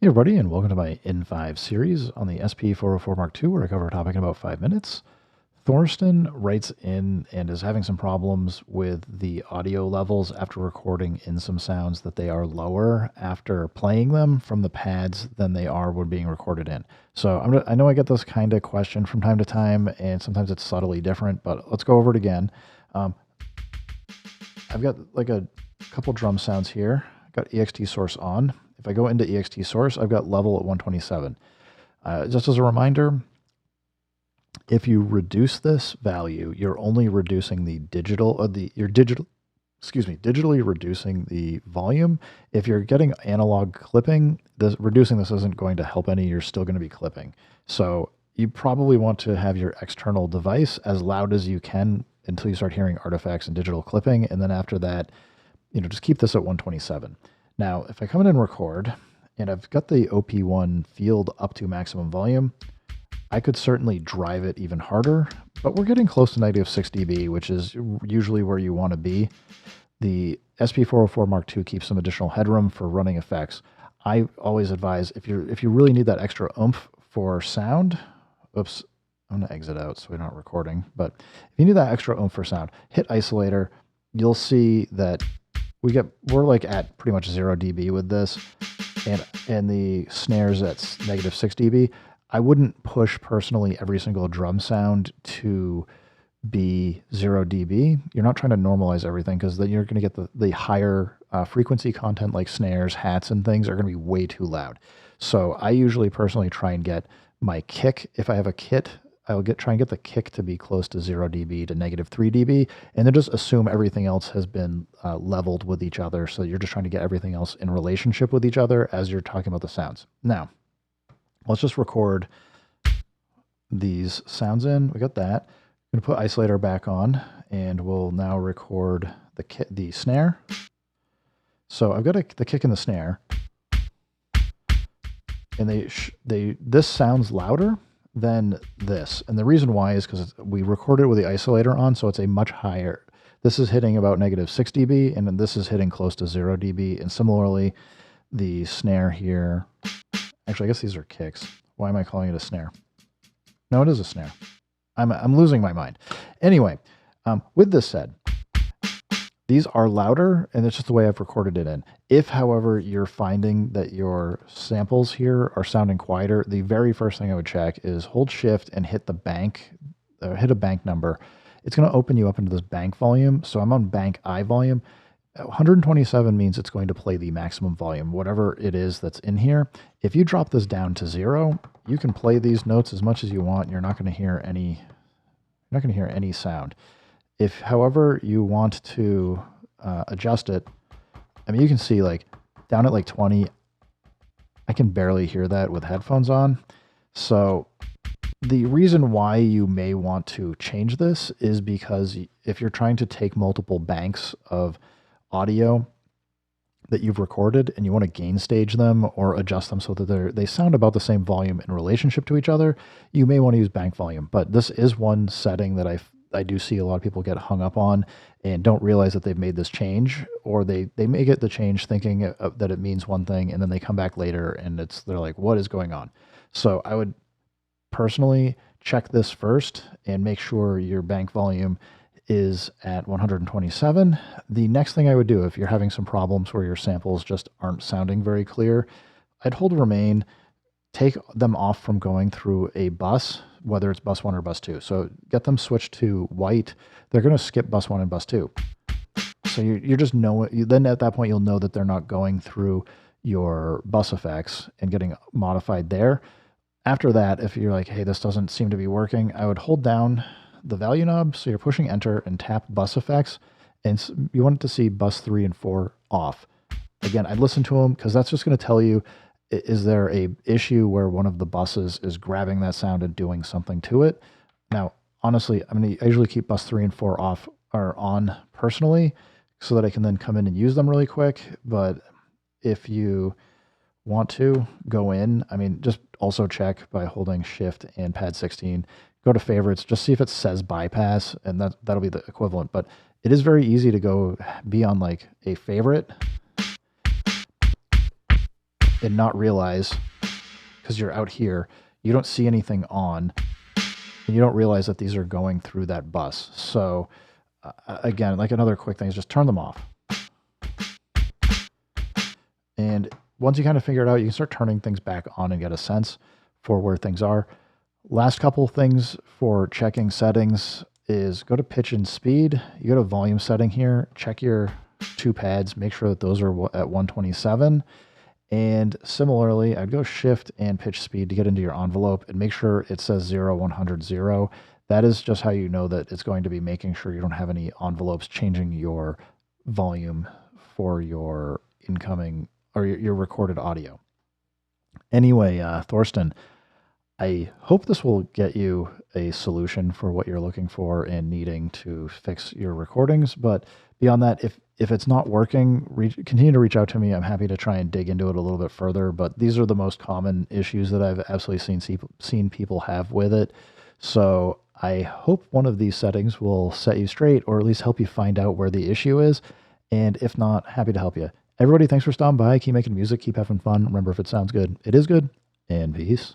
Hey everybody, and welcome to my N5 series on the SP404 Mark II, where I cover a topic in about 5 minutes. Thorsten writes in and is having some problems with the audio levels after recording in some sounds that they are lower after playing them from the pads than they are when being recorded in. So I know I get this kind of question from time to time, and sometimes it's subtly different, but let's go over it again. I've got like a couple drum sounds here. I've got EXT source on. If I go into EXT source, I've got level at 127. Just as a reminder, if you reduce this value, you're only reducing the digitally reducing the volume. If you're getting analog clipping, reducing this isn't going to help any. You're still going to be clipping. So you probably want to have your external device as loud as you can until you start hearing artifacts and digital clipping. And then after that, just keep this at 127. Now, if I come in and record, and I've got the OP1 field up to maximum volume, I could certainly drive it even harder, but we're getting close to -6 dB, which is usually where you want to be. The SP404 Mark II keeps some additional headroom for running effects. I always advise, if you really need that extra oomph for sound, oops, I'm going to exit out so we're not recording, but if you need that extra oomph for sound, hit isolator. You'll see that we're like at pretty much 0 dB with this, and the snares at -6 dB. I wouldn't push personally every single drum sound to be 0 dB. You're not trying to normalize everything, because then you're going to get the higher frequency content like snares, hats, and things are going to be way too loud. So I usually personally try and get my kick. If I have a kit, I'll try and get the kick to be close to 0 dB to -3 dB, and then just assume everything else has been leveled with each other. So you're just trying to get everything else in relationship with each other as you're talking about the sounds. Now, let's just record these sounds in. We got that. I'm going to put isolator back on, and we'll now record the snare. So I've got the kick and the snare, and this sounds louder than this. And the reason why is because we recorded with the isolator on, so it's a much higher. This is hitting about -6 dB, and then this is hitting close to 0 dB. And similarly, the snare here, actually, I guess these are kicks. Why am I calling it a snare? No, it is a snare. I'm losing my mind. Anyway, with this said, these are louder, and it's just the way I've recorded it in. If, however, you're finding that your samples here are sounding quieter, the very first thing I would check is hold shift and hit the bank, hit a bank number. It's going to open you up into this bank volume. So I'm on bank I volume. 127 means it's going to play the maximum volume, whatever it is that's in here. If you drop this down to 0, you can play these notes as much as you want. You're not going to hear any sound. If, however, you want to adjust it, I mean, you can see like down at like 20, I can barely hear that with headphones on. So the reason why you may want to change this is because if you're trying to take multiple banks of audio that you've recorded and you want to gain stage them or adjust them so that they sound about the same volume in relationship to each other, you may want to use bank volume. But this is one setting that I do see a lot of people get hung up on and don't realize that they've made this change, or they may get the change thinking that it means one thing, and then they come back later and they're like, what is going on? So I would personally check this first and make sure your bank volume is at 127. The next thing I would do, if you're having some problems where your samples just aren't sounding very clear, I'd hold remain, take them off from going through a bus, whether it's bus 1 or bus 2. So get them switched to white. They're going to skip bus 1 and bus 2. So you just know, then at that point, you'll know that they're not going through your bus effects and getting modified there. After that, if you're like, hey, this doesn't seem to be working, I would hold down the value knob. So you're pushing enter and tap bus effects. And you want to see bus 3 and 4 off. Again, I'd listen to them, because that's just going to tell you, is there a issue where one of the buses is grabbing that sound and doing something to it? Now, honestly, I usually keep bus 3 and 4 off or on personally, so that I can then come in and use them really quick. But if you want to go in, just also check by holding shift and pad 16, go to favorites, just see if it says bypass, and that'll be the equivalent. But it is very easy to go be on like a favorite and not realize, because you're out here, you don't see anything on, and you don't realize that these are going through that bus. So again, like another quick thing is just turn them off. And once you kind of figure it out, you can start turning things back on and get a sense for where things are. Last couple things for checking settings is go to pitch and speed. You go to volume setting here, check your two pads, make sure that those are at 127. And similarly, I'd go shift and pitch speed to get into your envelope and make sure it says 0, 100, 0. That is just how you know that it's going to be making sure you don't have any envelopes changing your volume for your incoming or your recorded audio. Anyway, Thorsten, I hope this will get you a solution for what you're looking for and needing to fix your recordings. But beyond that, if it's not working, continue to reach out to me. I'm happy to try and dig into it a little bit further. But these are the most common issues that I've absolutely seen people have with it. So I hope one of these settings will set you straight, or at least help you find out where the issue is. And if not, happy to help you. Everybody, thanks for stopping by. Keep making music. Keep having fun. Remember, if it sounds good, it is good. And peace.